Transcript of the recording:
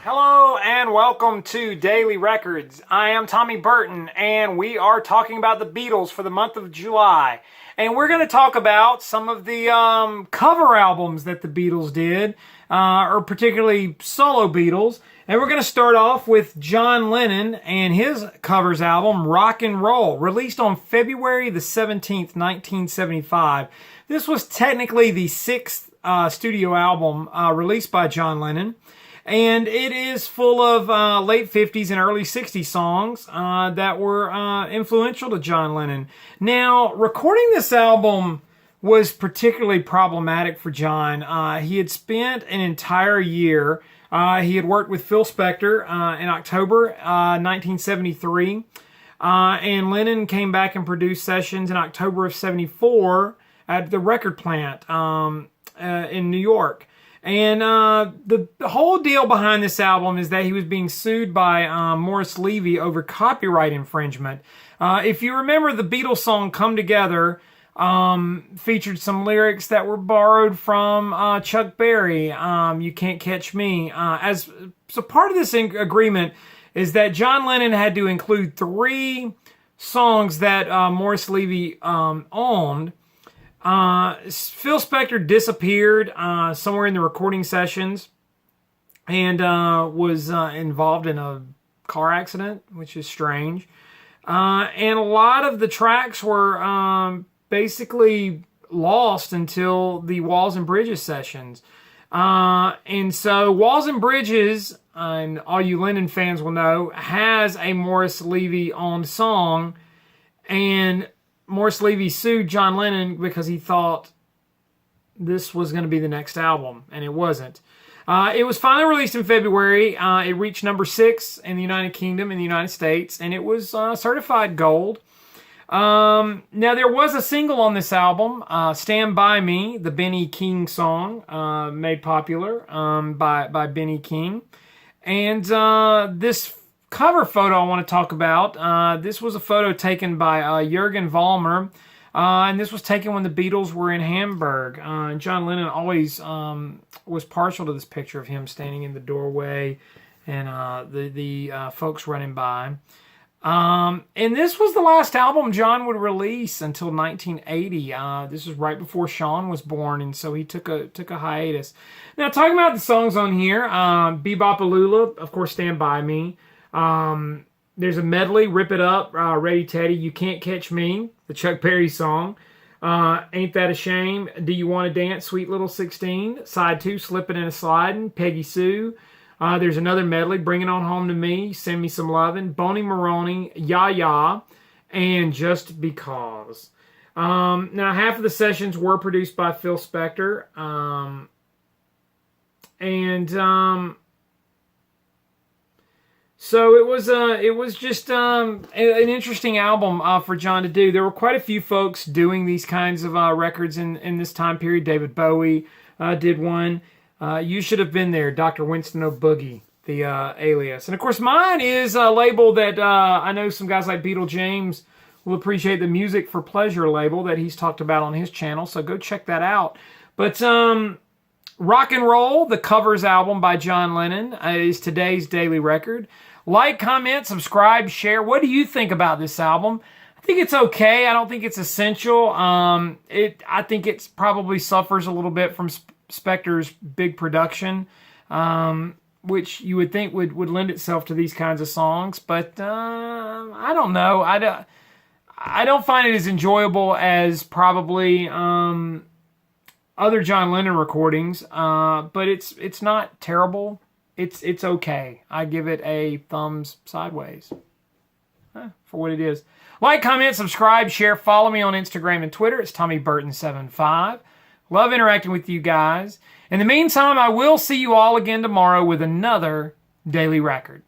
Hello and welcome to Daily Records. I am Tommy Burton and we are talking about the Beatles for the month of July. And we're going to talk about some of the cover albums that the Beatles did, or particularly solo Beatles. And we're going to start off with John Lennon and his covers album, Rock and Roll, released on February the 17th, 1975. This was technically the sixth studio album released by John Lennon. And it is full of late 50s and early 60s songs that were influential to John Lennon. Now, recording this album was particularly problematic for John. He had spent an entire year. He had worked with Phil Spector in October 1973. And Lennon came back and produced sessions in October of 74 at the record plant in New York. And the whole deal behind this album is that he was being sued by Morris Levy over copyright infringement. If you remember, the Beatles song Come Together featured some lyrics that were borrowed from Chuck Berry, You Can't Catch Me. So part of this agreement is that John Lennon had to include 3 songs that Morris Levy owned. Phil Spector disappeared somewhere in the recording sessions and was involved in a car accident, which is strange. And a lot of the tracks were basically lost until the Walls and Bridges sessions. And so Walls and Bridges, and all you Lennon fans will know, has a Morris Levy owned song, and Morris Levy sued John Lennon because he thought this was going to be the next album, and it wasn't. It was finally released in February. It reached number 6 in the United Kingdom, in the United States, and it was certified gold. Now, there was a single on this album, Stand By Me, the Benny King song, made popular by Benny King. And this cover photo I want to talk about. This was a photo taken by Jürgen Vollmer, and this was taken when the Beatles were in Hamburg. John Lennon always was partial to this picture of him standing in the doorway and the folks running by. And this was the last album John would release until 1980. This was right before Sean was born, and so he took a hiatus. Now, talking about the songs on here, Bebop-A-Lula, of course, Stand By Me. There's a medley, Rip It Up, Ready Teddy, You Can't Catch Me, the Chuck Berry song. Ain't That a Shame, Do You Want to Dance, Sweet Little 16, Side 2, Slippin' and a Slidin', Peggy Sue. There's another medley, Bring It On Home to Me, Send Me Some Lovin', Boney Maroney, Ya Ya, and Just Because. Now, half of the sessions were produced by Phil Spector. So it was just an interesting album for John to do. There were quite a few folks doing these kinds of records in this time period. David Bowie did one. You Should Have Been There, Dr. Winston O'Boogie, the alias. And of course mine is a label that I know some guys like Beetle James will appreciate, the Music for Pleasure label that he's talked about on his channel. So go check that out. But Rock and Roll, the covers album by John Lennon, is today's daily record. Like, comment, subscribe, share. What do you think about this album? I think it's okay. I don't think it's essential. I think it probably suffers a little bit from Spector's big production, which you would think would lend itself to these kinds of songs. But I don't know. I don't find it as enjoyable as probably other John Lennon recordings. But it's not terrible. It's okay. I give it a thumbs sideways for what it is. Like, comment, subscribe, share, follow me on Instagram and Twitter. It's TommyBurton75. Love interacting with you guys. In the meantime, I will see you all again tomorrow with another Daily Record.